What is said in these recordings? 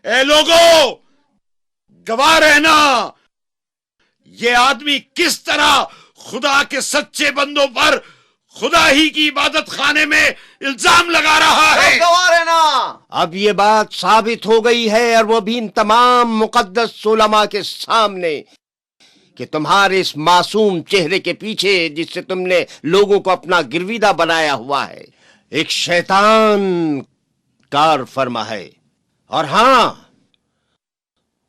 اے لوگو گواہ رہنا، یہ آدمی کس طرح خدا کے سچے بندوں پر خدا ہی کی عبادت خانے میں الزام لگا رہا ہے۔ گواہ رہنا۔ اب یہ بات ثابت ہو گئی ہے، اور وہ بھی ان تمام مقدس علماء کے سامنے، کہ تمہارے اس معصوم چہرے کے پیچھے جس سے تم نے لوگوں کو اپنا گرویدہ بنایا ہوا ہے، ایک شیطان کار فرما ہے۔ اور ہاں،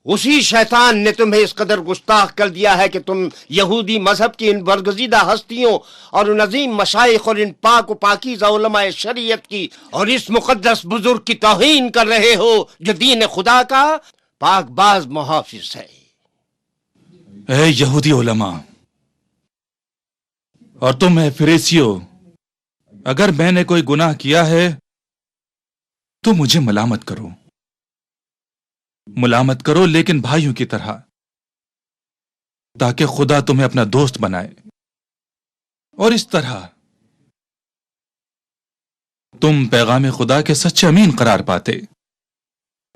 اسی شیطان نے تمہیں اس قدر گستاخ کر دیا ہے کہ تم یہودی مذہب کی ان برگزیدہ ہستیوں اور ان عظیم مشائخ اور ان پاک و پاکیزہ علماء شریعت کی اور اس مقدس بزرگ کی توہین کر رہے ہو جو دین خدا کا پاک باز محافظ ہے۔ اے یہودی علماء اور تم اے فریسیو، اگر میں نے کوئی گناہ کیا ہے تو مجھے ملامت کرو لیکن بھائیوں کی طرح، تاکہ خدا تمہیں اپنا دوست بنائے، اور اس طرح تم پیغام خدا کے سچے امین قرار پاتے۔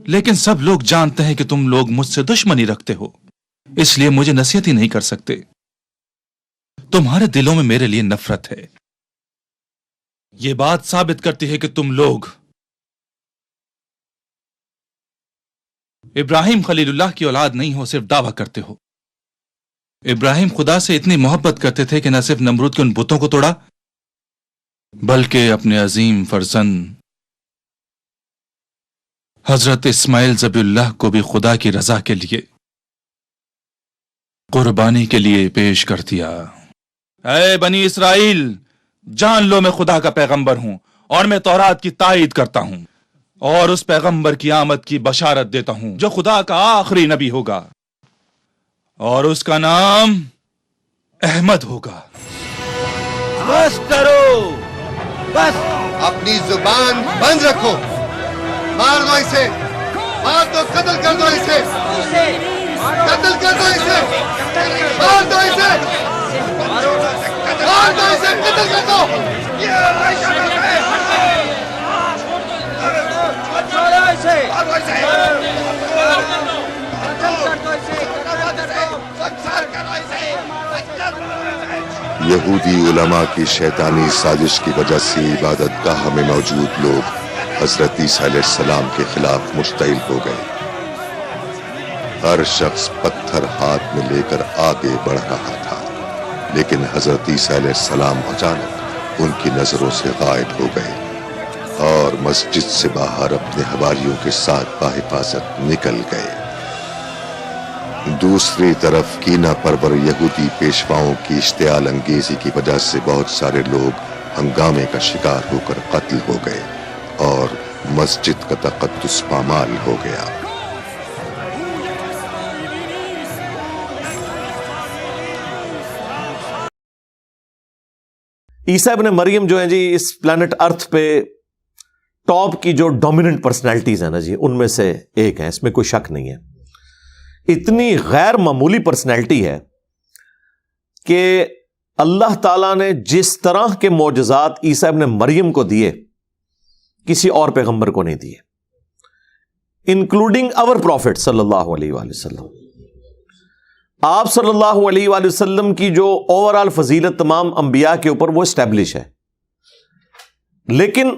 لیکن سب لوگ جانتے ہیں کہ تم لوگ مجھ سے دشمنی رکھتے ہو، اس لیے مجھے نصیحت ہی نہیں کر سکتے۔ تمہارے دلوں میں میرے لیے نفرت ہے۔ یہ بات ثابت کرتی ہے کہ تم لوگ ابراہیم خلیل اللہ کی اولاد نہیں ہو، صرف دعویٰ کرتے ہو۔ ابراہیم خدا سے اتنی محبت کرتے تھے کہ نہ صرف نمرود کے ان بتوں کو توڑا، بلکہ اپنے عظیم فرزند حضرت اسماعیل ذبیح اللہ کو بھی خدا کی رضا کے لیے قربانی کے لیے پیش کر دیا۔ اے بنی اسرائیل، جان لو میں خدا کا پیغمبر ہوں، اور میں تورات کی تائید کرتا ہوں، اور اس پیغمبر کی آمد کی بشارت دیتا ہوں جو خدا کا آخری نبی ہوگا، اور اس کا نام احمد ہوگا۔ بس کرو، بس۔ اپنی زبان بند رکھو، مار دو اسے، مار دو، قتل کر دو اسے، قتل کر دو اسے، مار دو اسے، مار دو اسے، قتل کر دو۔ یہودی علماء کی شیطانی سازش کی وجہ سے عبادت گاہ میں موجود لوگ حضرت عیسیٰ علیہ السلام کے خلاف مشتعل ہو گئے۔ ہر شخص پتھر ہاتھ میں لے کر آگے بڑھ رہا تھا، لیکن حضرت عیسیٰ علیہ السلام اچانک ان کی نظروں سے غائب ہو گئے اور مسجد سے باہر اپنے حواریوں کے ساتھ بحفاظت نکل گئے۔ دوسری طرف کینہ پرور یہودی پیشواؤں کی اشتعال انگیزی کی وجہ سے بہت سارے لوگ ہنگامے کا شکار ہو کر قتل ہو گئے اور مسجد کا تقدس پامال ہو گیا۔ عیسیٰ ابن مریم جو ہیں جی، اس پلانٹ ارتھ پہ ٹاپ کی جو ڈومیننٹ پرسنالٹیز ہیں نا جی، ان میں سے ایک ہے، اس میں کوئی شک نہیں ہے۔ اتنی غیر معمولی پرسنالٹی ہے کہ اللہ تعالیٰ نے جس طرح کے معجزات عیسیٰ ابن مریم کو دیے کسی اور پیغمبر کو نہیں دیے، انکلوڈنگ اور پروفٹ صلی اللہ علیہ وآلہ وسلم۔ آپ صلی اللہ علیہ وآلہ وسلم کی جو اوور آل فضیلت تمام انبیاء کے اوپر وہ اسٹیبلش ہے، لیکن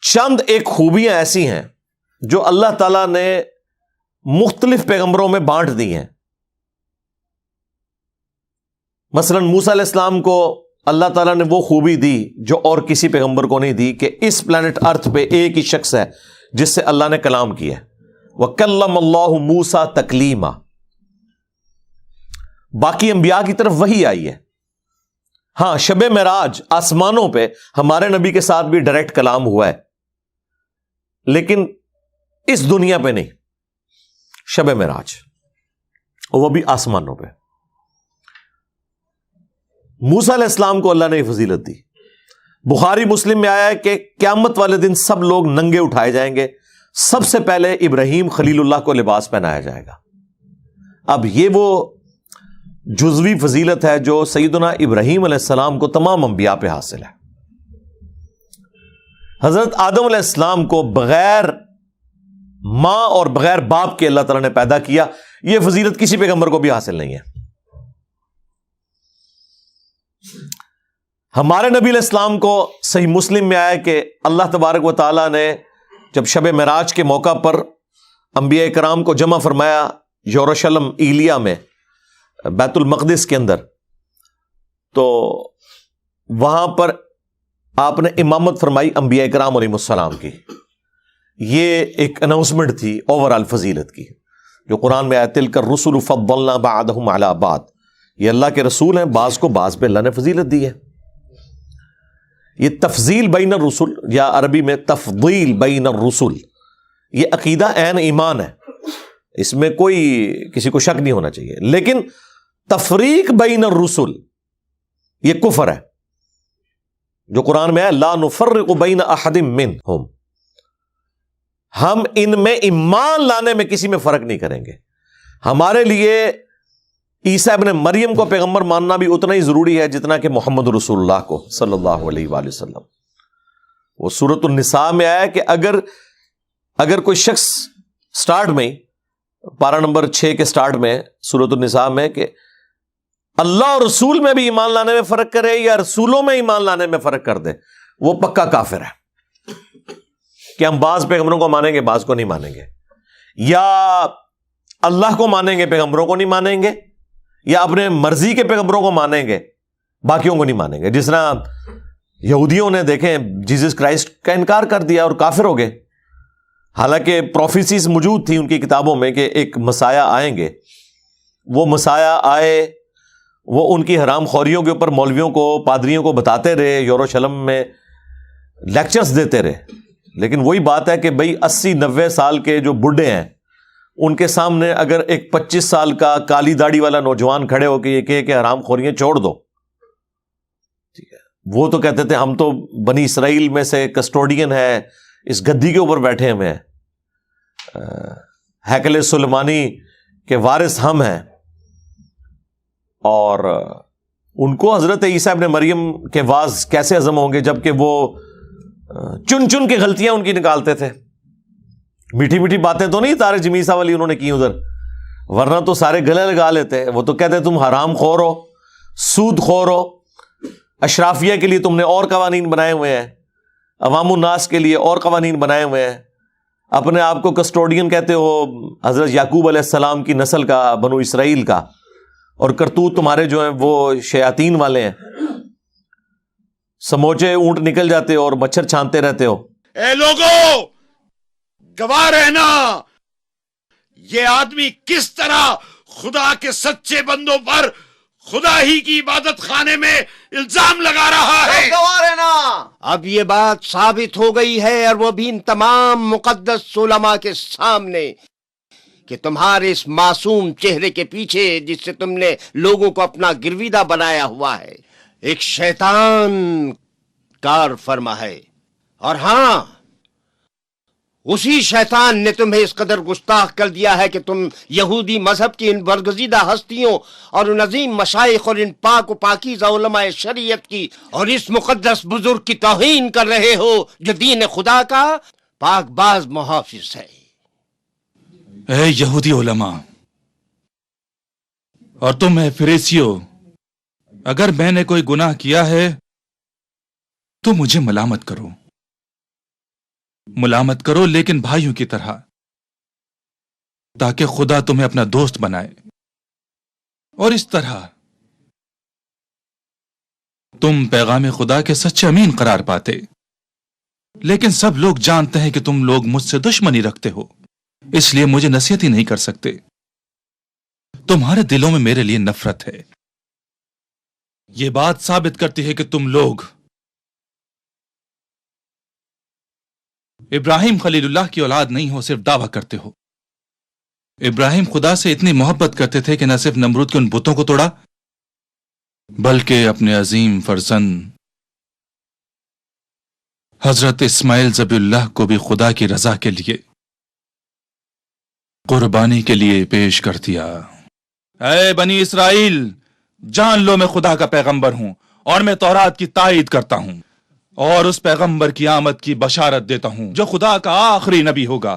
چند ایک خوبیاں ایسی ہیں جو اللہ تعالیٰ نے مختلف پیغمبروں میں بانٹ دی ہیں۔ مثلا موسیٰ علیہ السلام کو اللہ تعالیٰ نے وہ خوبی دی جو اور کسی پیغمبر کو نہیں دی، کہ اس پلانٹ ارتھ پہ ایک ہی شخص ہے جس سے اللہ نے کلام کیا، وَكَلَّمَ اللَّهُ مُوسَىٰ تَكْلِيمًا۔ باقی انبیاء کی طرف وہی آئی ہے۔ ہاں، شب معراج آسمانوں پہ ہمارے نبی کے ساتھ بھی ڈائریکٹ کلام ہوا ہے، لیکن اس دنیا پہ نہیں، شب معراج، وہ بھی آسمانوں پہ۔ موسیٰ علیہ السلام کو اللہ نے فضیلت دی۔ بخاری مسلم میں آیا ہے کہ قیامت والے دن سب لوگ ننگے اٹھائے جائیں گے، سب سے پہلے ابراہیم خلیل اللہ کو لباس پہنایا جائے گا۔ اب یہ وہ جزوی فضیلت ہے جو سیدنا ابراہیم علیہ السلام کو تمام انبیاء پہ حاصل ہے۔ حضرت آدم علیہ السلام کو بغیر ماں اور بغیر باپ کے اللہ تعالیٰ نے پیدا کیا. یہ فضیلت کسی پیغمبر کو بھی حاصل نہیں ہے. ہمارے نبی علیہ السلام کو صحیح مسلم میں آیا کہ اللہ تبارک و تعالیٰ نے جب شب معراج کے موقع پر انبیاء کرام کو جمع فرمایا یروشلم ایلیا میں بیت المقدس کے اندر، تو وہاں پر آپ نے امامت فرمائی انبیاء کرام علیہ السلام کی. یہ ایک اناؤنسمنٹ تھی اوور آل فضیلت کی، جو قرآن میں آیا تلک الرسل فضلنا بعضهم علی بعض. یہ اللہ کے رسول ہیں، بعض کو بعض پہ اللہ نے فضیلت دی ہے. یہ تفضیل بین الرسل یا عربی میں تفضیل بین الرسل، یہ عقیدہ عین ایمان ہے، اس میں کوئی کسی کو شک نہیں ہونا چاہیے. لیکن تفریق بین الرسل یہ کفر ہے، جو قرآن میں ہے لا نفرق بین احد منہم، ہم ان میں ایمان لانے میں کسی میں فرق نہیں کریں گے. ہمارے لیے عیسیٰ ابن مریم کو پیغمبر ماننا بھی اتنا ہی ضروری ہے جتنا کہ محمد رسول اللہ کو صلی اللہ علیہ وآلہ وسلم. وہ سورۃ النساء میں آیا کہ اگر کوئی شخص سٹارٹ میں پارہ نمبر 6 کے سٹارٹ میں سورۃ النساء میں کہ اللہ اور رسول میں بھی ایمان لانے میں فرق کرے یا رسولوں میں ایمان لانے میں فرق کر دے، وہ پکا کافر ہے. کہ ہم بعض پیغمبروں کو مانیں گے بعض کو نہیں مانیں گے، یا اللہ کو مانیں گے پیغمبروں کو نہیں مانیں گے، یا اپنے مرضی کے پیغمبروں کو مانیں گے باقیوں کو نہیں مانیں گے. جس طرح یہودیوں نے دیکھیں جیزس کرائسٹ کا انکار کر دیا اور کافر ہو گئے، حالانکہ پروفیسیز موجود تھیں ان کی کتابوں میں کہ ایک مسایہ آئیں گے. وہ مسایہ آئے، وہ ان کی حرام خوریوں کے اوپر مولویوں کو پادریوں کو بتاتے رہے، یروشلم میں لیکچرز دیتے رہے. لیکن وہی بات ہے کہ بھئی 80-90 سال کے جو بڈھے ہیں ان کے سامنے اگر ایک 25 سال کا کالی داڑھی والا نوجوان کھڑے ہو کے یہ کہے کہ حرام خوریاں چھوڑ دو، ٹھیک ہے، وہ تو کہتے تھے ہم تو بنی اسرائیل میں سے کسٹوڈین ہے، اس گدی کے اوپر بیٹھے ہوئے ہیں، ہیکل سلیمانی کے وارث ہم ہیں. اور ان کو حضرت عیسیٰ ابن مریم کے واز کیسے ہضم ہوں گے جبکہ وہ چن چن کے غلطیاں ان کی نکالتے تھے. میٹھی میٹھی باتیں تو نہیں تارے جمیسا والی انہوں نے کی ادھر، ورنہ تو سارے گلے لگا لیتے. وہ تو کہتے تم حرام خور ہو، سود خور ہو، اشرافیہ کے لیے تم نے اور قوانین بنائے ہوئے ہیں، عوام الناس کے لیے اور قوانین بنائے ہوئے ہیں، اپنے آپ کو کسٹوڈین کہتے ہو حضرت یعقوب علیہ السلام کی نسل کا، بنو اسرائیل کا، اور کرتوت تمہارے جو ہیں وہ شیاطین والے ہیں. سموچے اونٹ نکل جاتے ہو اور مچھر چھانتے رہتے ہو. اے لوگوں، گواہ رہنا یہ آدمی کس طرح خدا کے سچے بندوں پر خدا ہی کی عبادت خانے میں الزام لگا رہا ہے. گواہ رہنا اب یہ بات ثابت ہو گئی ہے، اور وہ بھی ان تمام مقدس علماء کے سامنے، کہ تمہارے اس معصوم چہرے کے پیچھے جس سے تم نے لوگوں کو اپنا گرویدہ بنایا ہوا ہے، ایک شیطان کار فرما ہے. اور ہاں، اسی شیطان نے تمہیں اس قدر گستاخ کر دیا ہے کہ تم یہودی مذہب کی ان برگزیدہ ہستیوں اور ان عظیم مشائخ اور ان پاک و پاکیزہ علماء شریعت کی اور اس مقدس بزرگ کی توہین کر رہے ہو جو دین خدا کا پاک باز محافظ ہے. اے یہودی علماء اور تم اے فریسیو، اگر میں نے کوئی گناہ کیا ہے تو مجھے ملامت کرو، لیکن بھائیوں کی طرح، تاکہ خدا تمہیں اپنا دوست بنائے، اور اس طرح تم پیغام خدا کے سچے امین قرار پاتے. لیکن سب لوگ جانتے ہیں کہ تم لوگ مجھ سے دشمنی رکھتے ہو، اس لیے مجھے نصیحت ہی نہیں کر سکتے. تمہارے دلوں میں میرے لیے نفرت ہے. یہ بات ثابت کرتی ہے کہ تم لوگ ابراہیم خلیل اللہ کی اولاد نہیں ہو، صرف دعویٰ کرتے ہو. ابراہیم خدا سے اتنی محبت کرتے تھے کہ نہ صرف نمرود کے ان بتوں کو توڑا، بلکہ اپنے عظیم فرزند حضرت اسماعیل ذبیح اللہ کو بھی خدا کی رضا کے لیے قربانی کے لیے پیش کر دیا. اے بنی اسرائیل، جان لو میں خدا کا پیغمبر ہوں، اور میں تورات کی تائید کرتا ہوں، اور اس پیغمبر کی آمد کی بشارت دیتا ہوں جو خدا کا آخری نبی ہوگا.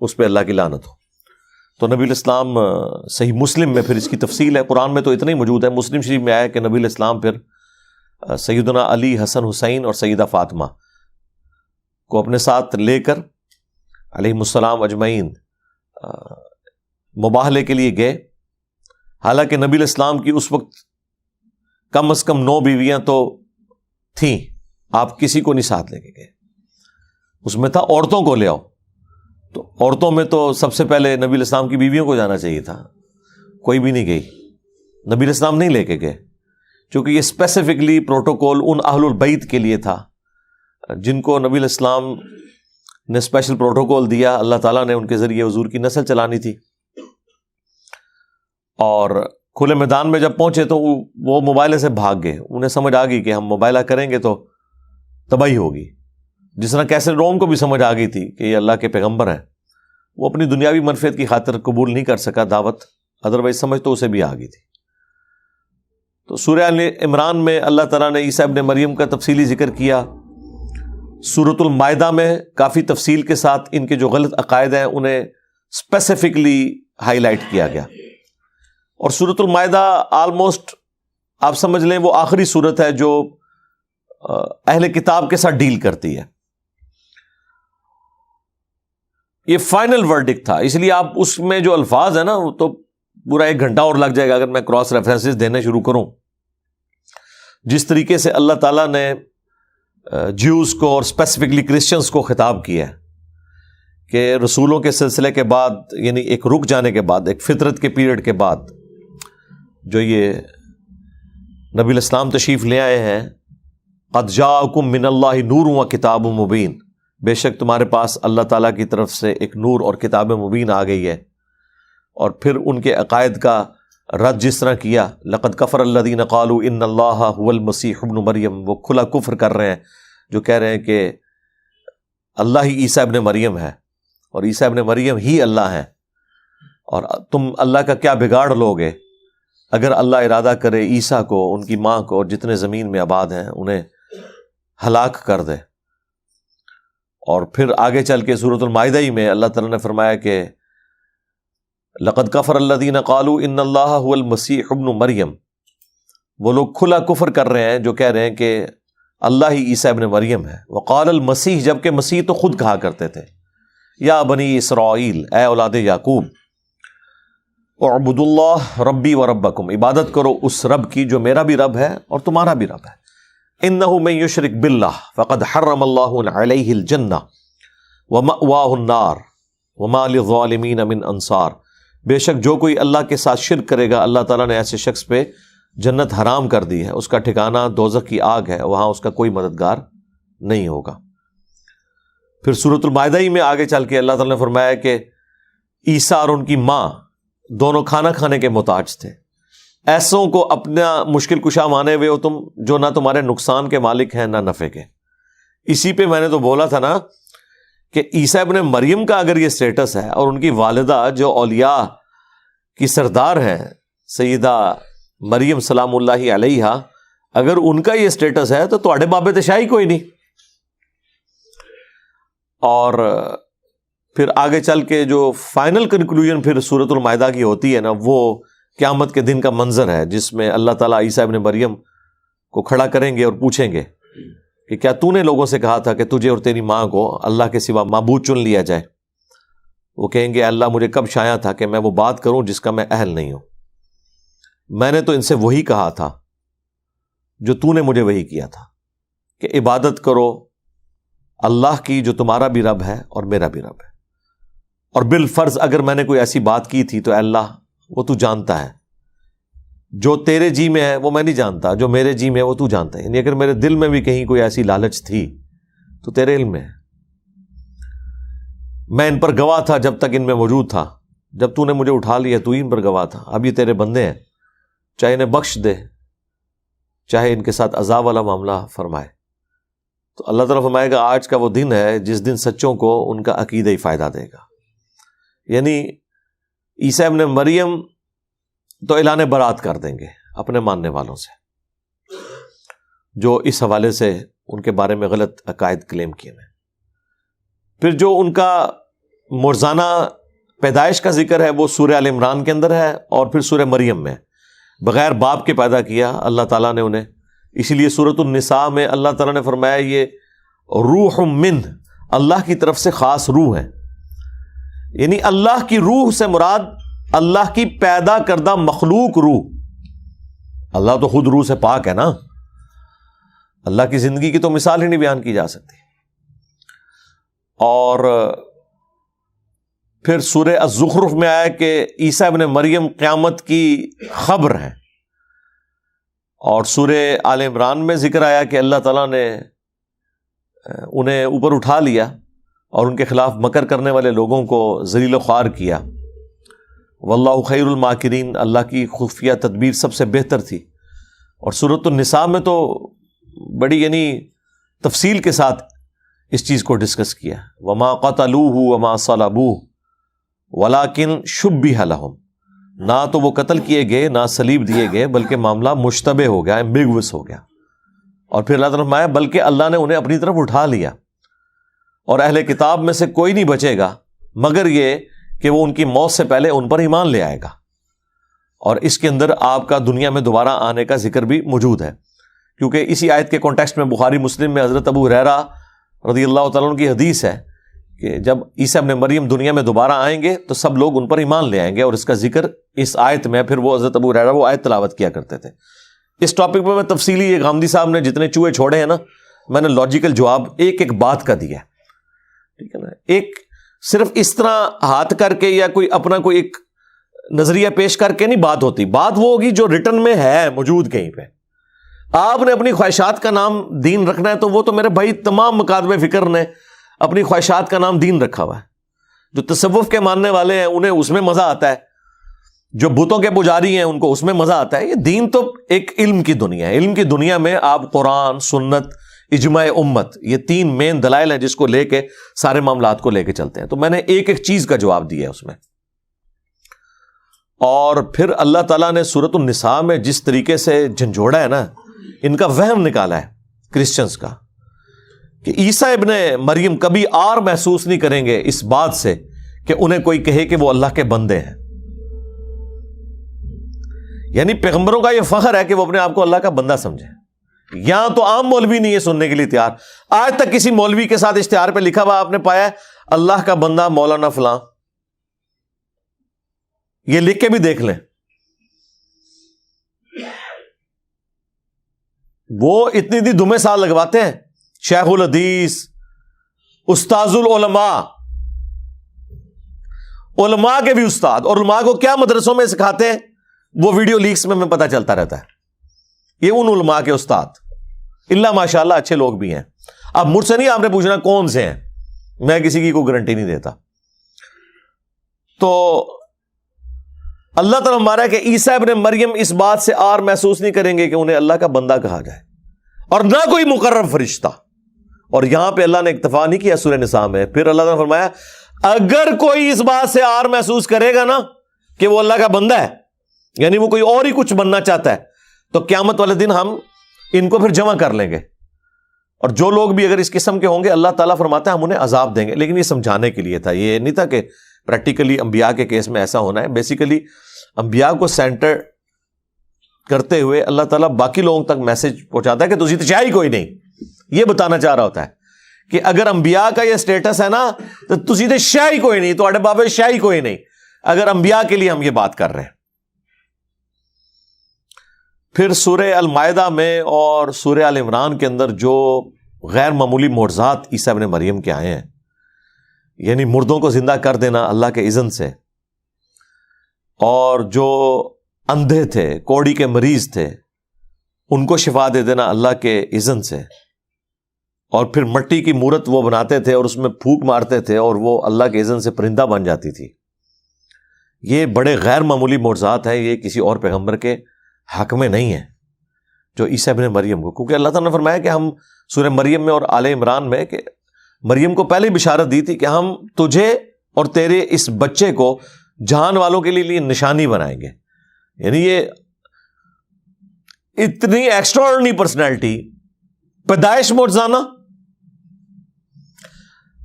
اس پہ اللہ کی لعنت ہو. تو نبی الاسلام صحیح مسلم میں پھر اس کی تفصیل ہے، قرآن میں تو اتنا ہی موجود ہے، مسلم شریف میں آیا کہ نبی الاسلام پھر سیدنا علی، حسن، حسین اور سیدہ فاطمہ کو اپنے ساتھ لے کر علیہم السلام اجمعین مباہلے کے لیے گئے. حالانکہ نبی الاسلام کی اس وقت کم از کم 9 بیویاں تو تھیں، آپ کسی کو نہیں ساتھ لے کے گئے. اس میں تھا عورتوں کو لے آؤ، تو عورتوں میں تو سب سے پہلے نبی الاسلام کی بیویوں کو جانا چاہیے تھا، کوئی بھی نہیں گئی، نبی الاسلام نہیں لے کے گئے، چونکہ یہ اسپیسیفکلی پروٹوکول ان اہل البیت کے لیے تھا جن کو نبی الاسلام نے اسپیشل پروٹوکول دیا. اللہ تعالیٰ نے ان کے ذریعے حضور کی نسل چلانی تھی. اور کھلے میدان میں جب پہنچے تو وہ مباہلے سے بھاگ گئے. انہیں سمجھ آ گئی کہ ہم مباہلہ کریں گے تو تباہی ہوگی، جس طرح کیسر روم کو بھی سمجھ آ گئی تھی کہ یہ اللہ کے پیغمبر ہیں. وہ اپنی دنیاوی منفعت کی خاطر قبول نہیں کر سکا دعوت، ادروائز سمجھ تو اسے بھی آ گئی تھی. تو سورہ آل عمران میں اللہ تعالیٰ نے عیسیٰ ابن مریم کا تفصیلی ذکر کیا. سورۃ المائدہ میں کافی تفصیل کے ساتھ ان کے جو غلط عقائد ہیں انہیں اسپیسیفکلی ہائی لائٹ کیا گیا. اور سورۃ المائدہ آلموسٹ آپ سمجھ لیں وہ آخری سورت ہے جو اہل کتاب کے ساتھ ڈیل کرتی ہے. یہ فائنل ورڈکٹ تھا، اس لیے آپ اس میں جو الفاظ ہیں نا وہ تو پورا 1 گھنٹہ اور لگ جائے گا اگر میں کراس ریفرنسز دینے شروع کروں. جس طریقے سے اللہ تعالیٰ نے جیوز کو اور اسپیسیفکلی کرسچنس کو خطاب کیا ہے کہ رسولوں کے سلسلے کے بعد، یعنی ایک رک جانے کے بعد، ایک فطرت کے پیریڈ کے بعد جو یہ نبی الاسلام تشریف لے آئے ہیں، قد جاءکم من اللہ نور و کتاب مبین، بے شک تمہارے پاس اللہ تعالیٰ کی طرف سے ایک نور اور کتاب مبین آ گئی ہے. اور پھر ان کے عقائد کا رد جس طرح کیا، لقد کفر الذین قالوا ان اللہ هو المسیح ابن مریم، وہ کھلا کفر کر رہے ہیں جو کہہ رہے ہیں کہ اللہ ہی عیسیٰ ابن مریم ہے اور عیسیٰ ابن مریم ہی اللہ ہے، اور تم اللہ کا کیا بگاڑ لوگے اگر اللہ ارادہ کرے عیسیٰ کو، ان کی ماں کو اور جتنے زمین میں آباد ہیں انہیں ہلاک کر دے. اور پھر آگے چل کے سورۃ المائدہ ہی میں اللہ تعالیٰ نے فرمایا کہ لقد کفر الذین قالوا ان اللہ هو المسیح ابن مریم، وہ لوگ کھلا کفر کر رہے ہیں جو کہہ رہے ہیں کہ اللہ ہی عیسیٰ ابن مریم ہے. وقال المسیح، جبکہ مسیح تو خود کہا کرتے تھے یا بنی اسرائیل، اے اولاد یعقوب، اعبدوا اللہ ربی و ربکم، عبادت کرو اس رب کی جو میرا بھی رب ہے اور تمہارا بھی رب ہے. انہ من یشرک باللہ فقد حرم اللہ علیہ الجنہ ومأواہ النار وما للظالمین من انصار، بے شک جو کوئی اللہ کے ساتھ شرک کرے گا اللہ تعالیٰ نے ایسے شخص پہ جنت حرام کر دی ہے، اس کا ٹھکانہ دوزخ کی آگ ہے، وہاں اس کا کوئی مددگار نہیں ہوگا. پھر سورۃ المائدہ ہی میں آگے چل کے اللہ تعالیٰ نے فرمایا کہ عیسیٰ اور ان کی ماں دونوں کھانا کھانے کے محتاج تھے. ایسوں کو اپنا مشکل کشا مانے ہوئے ہو تم، جو نہ تمہارے نقصان کے مالک ہیں نہ نفع کے. اسی پہ میں نے تو بولا تھا نا کہ عیسیٰ ابن مریم کا اگر یہ سٹیٹس ہے اور ان کی والدہ جو اولیاء کی سردار ہیں سیدہ مریم سلام اللہ علیہا، اگر ان کا یہ سٹیٹس ہے تو تواڈے بابے تے شاہی کوئی نہیں. اور پھر آگے چل کے جو فائنل کنکلوژن پھر سورۃ المائدہ کی ہوتی ہے نا، وہ قیامت کے دن کا منظر ہے جس میں اللہ تعالیٰ عیسیٰ ابن مریم کو کھڑا کریں گے اور پوچھیں گے کہ کیا تو نے لوگوں سے کہا تھا کہ تجھے اور تیری ماں کو اللہ کے سوا معبود چن لیا جائے؟ وہ کہیں گے اللہ مجھے کب شایع تھا کہ میں وہ بات کروں جس کا میں اہل نہیں ہوں. میں نے تو ان سے وہی کہا تھا جو تو نے مجھے وہی کیا تھا کہ عبادت کرو اللہ کی جو تمہارا بھی رب ہے اور میرا بھی رب ہے. اور بالفرض اگر میں نے کوئی ایسی بات کی تھی تو اے اللہ وہ تو جانتا ہے، جو تیرے جی میں ہے وہ میں نہیں جانتا، جو میرے جی میں ہے وہ تو جانتا ہے. یعنی اگر میرے دل میں بھی کہیں کوئی ایسی لالچ تھی تو تیرے علم میں ہے. میں ان پر گواہ تھا جب تک ان میں موجود تھا، جب تو نے مجھے اٹھا لیا تو ہی ان پر گواہ تھا. اب یہ تیرے بندے ہیں، چاہے انہیں بخش دے چاہے ان کے ساتھ عذاب والا معاملہ فرمائے. تو اللہ تعالیٰ فرمائے گا آج کا وہ دن ہے جس دن سچوں کو ان کا عقیدہ ہی فائدہ دے گا. یعنی عیسیٰ ابن مریم تو اعلان برات کر دیں گے اپنے ماننے والوں سے جو اس حوالے سے ان کے بارے میں غلط عقائد کلیم کیے ہیں. پھر جو ان کا مرزانہ پیدائش کا ذکر ہے وہ سورہ آل عمران کے اندر ہے اور پھر سورہ مریم میں. بغیر باپ کے پیدا کیا اللہ تعالیٰ نے انہیں، اسی لیے سورۃ النساء میں اللہ تعالیٰ نے فرمایا یہ روح من، اللہ کی طرف سے خاص روح ہے. یعنی اللہ کی روح سے مراد اللہ کی پیدا کردہ مخلوق روح. اللہ تو خود روح سے پاک ہے نا، اللہ کی زندگی کی تو مثال ہی نہیں بیان کی جا سکتی. اور پھر سورہ الزخرف میں آیا کہ عیسیٰ ابن مریم قیامت کی خبر ہے. اور سورہ آل عمران میں ذکر آیا کہ اللہ تعالیٰ نے انہیں اوپر اٹھا لیا اور ان کے خلاف مکر کرنے والے لوگوں کو ذلیل و خوار کیا. واللہ خیر الماکرین، اللہ کی خفیہ تدبیر سب سے بہتر تھی. اور سورۃ النساء میں تو بڑی یعنی تفصیل کے ساتھ اس چیز کو ڈسکس کیا. وما قتلوہ وما صلبوہ ولکن شبہ لہم، نہ تو وہ قتل کیے گئے نہ صلیب دیے گئے بلکہ معاملہ مشتبہ ہو گیا، ایمبیگوس ہو گیا. اور پھر اللہ تعالیٰ نے فرمایا بلکہ اللہ نے انہیں اپنی طرف اٹھا لیا اور اہل کتاب میں سے کوئی نہیں بچے گا مگر یہ کہ وہ ان کی موت سے پہلے ان پر ایمان لے آئے گا. اور اس کے اندر آپ کا دنیا میں دوبارہ آنے کا ذکر بھی موجود ہے، کیونکہ اسی آیت کے کانٹیکسٹ میں بخاری مسلم میں حضرت ابو ہریرہ رضی اللہ تعالیٰ عنہ کی حدیث ہے کہ جب عیسیٰ ابن مریم دنیا میں دوبارہ آئیں گے تو سب لوگ ان پر ایمان لے آئیں گے. اور اس کا ذکر اس آیت میں پھر وہ حضرت ابو ہریرہ وہ آیت تلاوت کیا کرتے تھے. اس ٹاپک پہ میں تفصیلی، یہ غامدی صاحب نے جتنے چوہے چھوڑے ہیں نا، میں نے لاجیکل جواب ایک ایک بات کا دیا، ٹھیک ہے نا. ایک صرف اس طرح ہاتھ کر کے یا کوئی اپنا کوئی ایک نظریہ پیش کر کے نہیں بات ہوتی. بات وہ ہوگی جو ریٹن میں ہے موجود کہیں پہ. آپ نے اپنی خواہشات کا نام دین رکھنا ہے تو وہ تو میرے بھائی تمام مکاتب فکر نے اپنی خواہشات کا نام دین رکھا ہوا ہے. جو تصوف کے ماننے والے ہیں انہیں اس میں مزہ آتا ہے، جو بتوں کے پجاری ہیں ان کو اس میں مزہ آتا ہے. یہ دین تو ایک علم کی دنیا ہے. علم کی دنیا میں آپ قرآن، سنت، اجماع امت، یہ تین مین دلائل ہیں جس کو لے کے سارے معاملات کو لے کے چلتے ہیں. تو میں نے ایک ایک چیز کا جواب دیا ہے اس میں. اور پھر اللہ تعالیٰ نے سورۃ النساء میں جس طریقے سے جھنجھوڑا ہے نا، ان کا وہم نکالا ہے کرسچنز کا کہ عیسیٰ ابن مریم کبھی آر محسوس نہیں کریں گے اس بات سے کہ انہیں کوئی کہے کہ وہ اللہ کے بندے ہیں. یعنی پیغمبروں کا یہ فخر ہے کہ وہ اپنے آپ کو اللہ کا بندہ سمجھیں. یہاں تو عام مولوی نہیں ہے سننے کے لیے تیار. آج تک کسی مولوی کے ساتھ اشتہار پہ لکھا ہوا آپ نے پایا ہے اللہ کا بندہ مولانا فلاں؟ یہ لکھ کے بھی دیکھ لیں. وہ اتنی دمے سال لگواتے ہیں، شیخ الحدیث، استاذ العلماء، علماء کے بھی استاد. اور علماء کو کیا مدرسوں میں سکھاتے ہیں وہ ویڈیو لیکس میں پتہ چلتا رہتا ہے. یہ ان علماء کے استاد اللہ ماشاءاللہ اچھے لوگ بھی ہیں. اب مجھ سے نہیں آپ نے پوچھنا کون سے ہیں، میں کسی کی کوئی گارنٹی نہیں دیتا. تو اللہ تعالیٰ ہمارا کہ عیسیٰ ابن مریم اس بات سے آر محسوس نہیں کریں گے کہ انہیں اللہ کا بندہ کہا جائے، اور نہ کوئی مقرر فرشتہ. اور یہاں پہ اللہ نے اکتفا نہیں کیا سورہ نساء میں. پھر اللہ تعالیٰ نے فرمایا اگر کوئی اس بات سے آر محسوس کرے گا نا کہ وہ اللہ کا بندہ ہے، یعنی وہ کوئی اور ہی کچھ بننا چاہتا ہے، تو قیامت والے دن ہم ان کو پھر جمع کر لیں گے. اور جو لوگ بھی اگر اس قسم کے ہوں گے اللہ تعالیٰ فرماتا ہے ہم انہیں عذاب دیں گے. لیکن یہ سمجھانے کے لیے تھا، یہ نہیں تھا کہ پریکٹیکلی انبیاء کے کیس میں ایسا ہونا ہے. بیسیکلی انبیاء کو سینٹر کرتے ہوئے اللہ تعالیٰ باقی لوگوں تک میسج پہنچاتا ہے کہ تجھے تو شاہی کوئی نہیں. یہ بتانا چاہ رہا ہوتا ہے کہ اگر انبیاء کا یہ سٹیٹس ہے نا تو تجھے تو شاہی کوئی نہیں، تو اڑے بابے شاہی کوئی نہیں. اگر انبیاء کے لیے ہم یہ بات کر رہے ہیں. پھر سورہ المائدہ میں اور سورہ آل عمران کے اندر جو غیر معمولی معجزات عیسیٰ ابن مریم کے آئے ہیں، یعنی مردوں کو زندہ کر دینا اللہ کے اذن سے، اور جو اندھے تھے، کوڑی کے مریض تھے، ان کو شفا دے دینا اللہ کے اذن سے، اور پھر مٹی کی مورت وہ بناتے تھے اور اس میں پھونک مارتے تھے اور وہ اللہ کے اذن سے پرندہ بن جاتی تھی. یہ بڑے غیر معمولی معجزات ہیں. یہ کسی اور پیغمبر کے حق میں نہیں ہے جو عیسیٰ ابن مریم کو، کیونکہ اللہ تعالیٰ نے فرمایا کہ ہم سورہ مریم میں اور آل عمران میں کہ مریم کو پہلے بشارت دی تھی کہ ہم تجھے اور تیرے اس بچے کو جہان والوں کے لیے نشانی بنائیں گے. یعنی یہ اتنی ایکسٹراآرڈنری پرسنالٹی، پیدائش معجزانہ،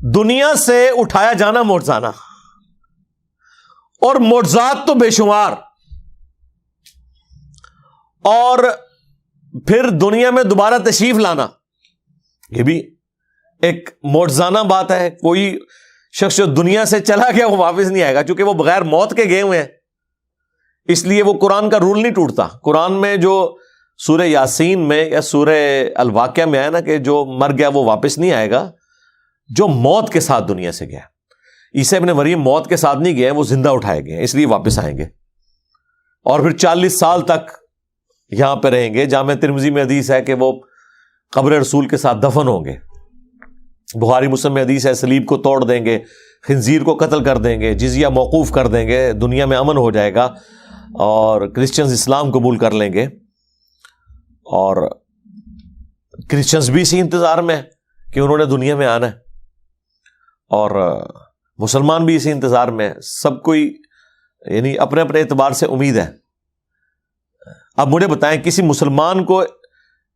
دنیا سے اٹھایا جانا معجزانہ، اور معجزات تو بے شمار، اور پھر دنیا میں دوبارہ تشریف لانا، یہ بھی ایک معجزانہ بات ہے۔ کوئی شخص جو دنیا سے چلا گیا وہ واپس نہیں آئے گا، چونکہ وہ بغیر موت کے گئے ہوئے ہیں، اس لیے وہ قرآن کا رول نہیں ٹوٹتا۔ قرآن میں جو سورہ یاسین میں یا سورہ الواقعہ میں آیا نا کہ جو مر گیا وہ واپس نہیں آئے گا، جو موت کے ساتھ دنیا سے گیا۔ عیسیٰ ابن مریم موت کے ساتھ نہیں گئے، وہ زندہ اٹھائے گئے، اس لیے واپس آئیں گے، اور پھر 40 سال تک یہاں پہ رہیں گے۔ جامع ترمذی میں حدیث ہے کہ وہ قبر رسول کے ساتھ دفن ہوں گے۔ بخاری مسلم میں حدیث ہے صلیب کو توڑ دیں گے، خنزیر کو قتل کر دیں گے، جزیہ موقوف کر دیں گے، دنیا میں امن ہو جائے گا، اور کرسچنز اسلام قبول کر لیں گے۔ اور کرسچنز بھی اسی انتظار میں کہ انہوں نے دنیا میں آنا ہے، اور مسلمان بھی اسی انتظار میں، سب کوئی یعنی اپنے اپنے اعتبار سے امید ہے۔ اب مجھے بتائیں کسی مسلمان کو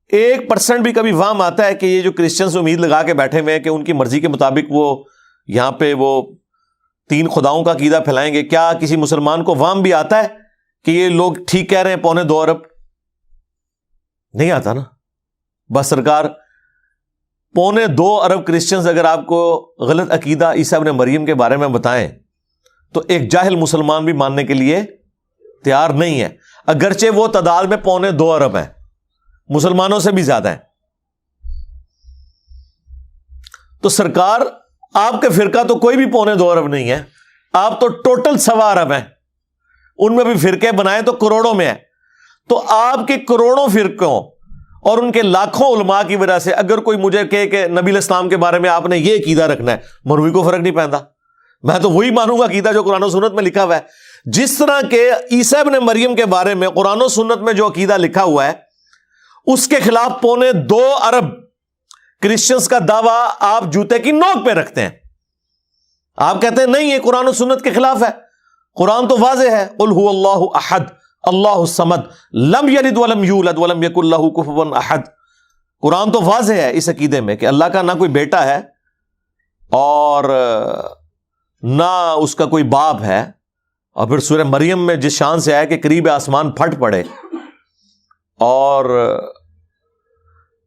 1% بھی کبھی وہم آتا ہے کہ یہ جو کرسچنز امید لگا کے بیٹھے ہوئے ہیں کہ ان کی مرضی کے مطابق وہ یہاں پہ وہ 3 خداؤں کا عقیدہ پھیلائیں گے، کیا کسی مسلمان کو وہم بھی آتا ہے کہ یہ لوگ ٹھیک کہہ رہے ہیں 2.25 ارب؟ نہیں آتا نا۔ بس سرکار 2.25 ارب کرسچنز اگر آپ کو غلط عقیدہ عیسیٰ ابن مریم کے بارے میں بتائیں تو ایک جاہل مسلمان بھی ماننے کے لیے تیار نہیں ہے، اگرچہ وہ تعداد میں 2.25 ارب ہے، مسلمانوں سے بھی زیادہ ہے۔ تو سرکار آپ کے فرقہ تو کوئی بھی 2.25 ارب نہیں ہے، آپ تو ٹوٹل 1.25 ارب ہیں، ان میں بھی فرقے بنائے تو کروڑوں میں ہے۔ تو آپ کے کروڑوں فرقوں اور ان کے لاکھوں علماء کی وجہ سے اگر کوئی مجھے کہے کہ نبی علیہ السلام کے بارے میں آپ نے یہ عقیدہ رکھنا ہے، مروی کو فرق نہیں پہنتا، میں تو وہی مانوں گا عقیدہ جو قرآن و سنت میں لکھا ہوا ہے۔ جس طرح کہ عیسیٰ ابن مریم کے بارے میں قرآن و سنت میں جو عقیدہ لکھا ہوا ہے اس کے خلاف 2.25 ارب کرسچنز کا دعویٰ آپ جوتے کی نوک پہ رکھتے ہیں۔ آپ کہتے ہیں نہیں یہ قرآن و سنت کے خلاف ہے، قرآن تو واضح ہے، قل هو اللہ احد اللہ الصمد لم یلد ولم یولد ولم یکن لہ کفوا احد۔ قرآن تو واضح ہے اس عقیدے میں کہ اللہ کا نہ کوئی بیٹا ہے اور نہ اس کا کوئی باپ ہے، اور پھر سورہ مریم میں جس شان سے آیا کہ قریب آسمان پھٹ پڑے اور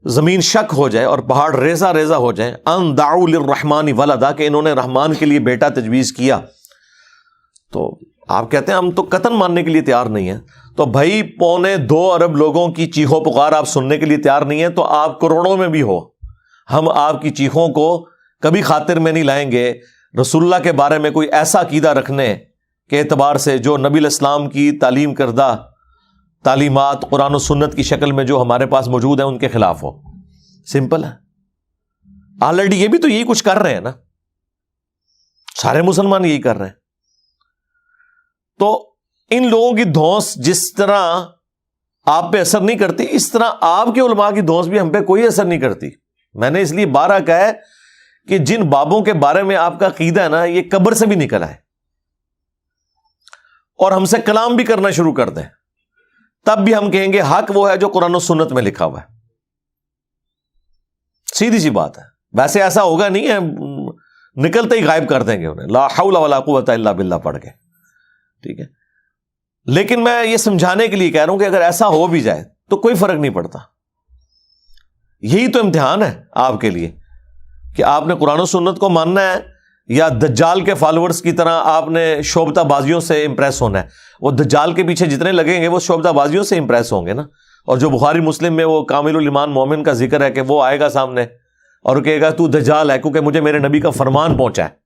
زمین شک ہو جائے اور پہاڑ ریزہ ریزہ ہو جائیں، ان دعوا للرحمن ولدا، کہ انہوں نے رحمان کے لیے بیٹا تجویز کیا، تو آپ کہتے ہیں ہم تو قطعاً ماننے کے لیے تیار نہیں ہیں۔ تو بھائی 2.25 ارب لوگوں کی چیخو پکار آپ سننے کے لیے تیار نہیں ہیں، تو آپ کروڑوں میں بھی ہو، ہم آپ کی چیخوں کو کبھی خاطر میں نہیں لائیں گے۔ رسول اللہ کے بارے میں کوئی ایسا عقیدہ رکھنے کے اعتبار سے جو نبی علیہ السلام کی تعلیم کردہ تعلیمات قرآن و سنت کی شکل میں جو ہمارے پاس موجود ہیں ان کے خلاف ہو، سمپل ہے۔ آلریڈی یہ بھی تو یہی کچھ کر رہے ہیں نا، سارے مسلمان یہی کر رہے ہیں۔ تو ان لوگوں کی دھونس جس طرح آپ پہ اثر نہیں کرتی، اس طرح آپ کے علماء کی دھونس بھی ہم پہ کوئی اثر نہیں کرتی۔ میں نے اس لیے بارہ کہا ہے کہ جن بابوں کے بارے میں آپ کا عقیدہ ہے نا یہ قبر سے بھی نکل آئے اور ہم سے کلام بھی کرنا شروع کر دیں، تب بھی ہم کہیں گے حق وہ ہے جو قرآن و سنت میں لکھا ہوا ہے۔ سیدھی سی بات ہے، ویسے ایسا ہوگا نہیں ہے، نکلتے ہی غائب کر دیں گے انہیں، لا حول ولا قوت الا باللہ پڑھ کے، ٹھیک ہے۔ لیکن میں یہ سمجھانے کے لیے کہہ رہا ہوں کہ اگر ایسا ہو بھی جائے تو کوئی فرق نہیں پڑتا۔ یہی تو امتحان ہے آپ کے لیے کہ آپ نے قرآن و سنت کو ماننا ہے یا دجال کے فالوورز کی طرح آپ نے شعبدہ بازیوں سے امپریس ہونا ہے۔ وہ دجال کے پیچھے جتنے لگیں گے وہ شعبدہ بازیوں سے امپریس ہوں گے نا۔ اور جو بخاری مسلم میں وہ کامل الایمان مومن کا ذکر ہے کہ وہ آئے گا سامنے اور کہے گا تو دجال ہے کیونکہ مجھے میرے نبی کا فرمان پہنچا ہے۔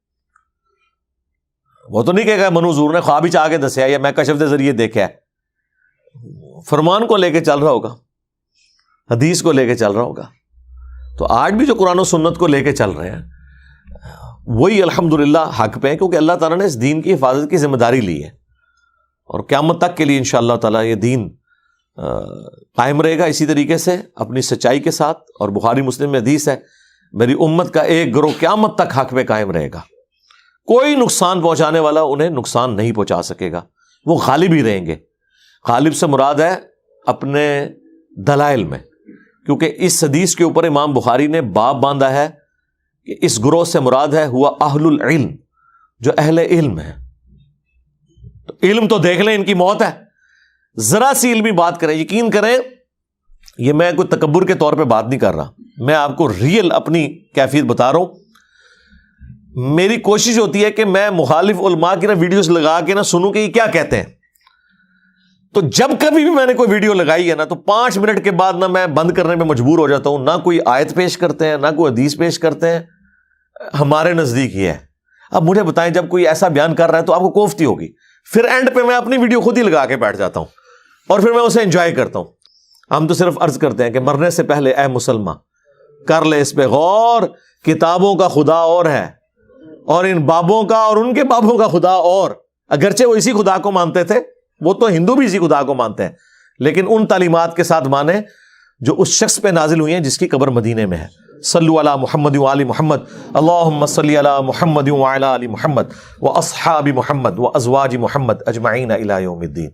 وہ تو نہیں کہے گا منو حضور نے خواب ہی آ کے دسیا یا میں کشف کے ذریعے دیکھا ہے، فرمان کو لے کے چل رہا ہوگا، حدیث کو لے کے چل رہا ہوگا۔ تو آج بھی جو قرآن و سنت کو لے کے چل رہے ہیں وہی الحمدللہ حق پہ ہیں، کیونکہ اللہ تعالیٰ نے اس دین کی حفاظت کی ذمہ داری لی ہے، اور قیامت تک کے لیے انشاءاللہ تعالیٰ یہ دین قائم رہے گا اسی طریقے سے اپنی سچائی کے ساتھ۔ اور بخاری مسلم میں حدیث ہے میری امت کا ایک گروہ قیامت تک حق پہ قائم رہے گا، کوئی نقصان پہنچانے والا انہیں نقصان نہیں پہنچا سکے گا، وہ غالب ہی رہیں گے۔ غالب سے مراد ہے اپنے دلائل میں، کیونکہ اس حدیث کے اوپر امام بخاری نے باب باندھا ہے کہ اس گروہ سے مراد ہے ہوا اہل العلم، جو اہل علم ہے. تو علم تو دیکھ لیں ان کی موت ہے، ذرا سی علمی بات کریں. یقین کریں یہ میں کوئی تکبر کے طور پہ بات نہیں کر رہا، میں آپ کو ریئل اپنی کیفیت بتا رہا ہوں. میری کوشش ہوتی ہے کہ میں مخالف علماء کی نا ویڈیوز لگا کے نا سنوں کہ یہ کیا کہتے ہیں. تو جب کبھی بھی میں نے کوئی ویڈیو لگائی ہے نا تو 5 منٹ کے بعد نہ میں بند کرنے پہ مجبور ہو جاتا ہوں. نہ کوئی آیت پیش کرتے ہیں، نہ کوئی حدیث پیش کرتے ہیں. ہمارے نزدیک یہ ہے. اب مجھے بتائیں جب کوئی ایسا بیان کر رہا ہے تو آپ کو کوفتی ہوگی. پھر اینڈ پہ میں اپنی ویڈیو خود ہی لگا کے بیٹھ جاتا ہوں اور پھر میں اسے انجوائے کرتا ہوں. ہم تو صرف عرض کرتے ہیں کہ مرنے سے پہلے اے مسلمان کر لے اس پہ غور، کتابوں کا خدا اور ہے اور ان بابوں کا اور ان کے بابوں کا خدا اور. اگرچہ وہ اسی خدا کو مانتے تھے، وہ تو ہندو بھی اسی خدا کو مانتے ہیں، لیکن ان تعلیمات کے ساتھ مانے جو اس شخص پہ نازل ہوئی ہیں جس کی قبر مدینے میں ہے. صلو علی محمد و آل محمد، اللہم صلی علی محمد و علی آل محمد و اصحاب محمد و ازواج محمد اجمعین الی یوم الدین.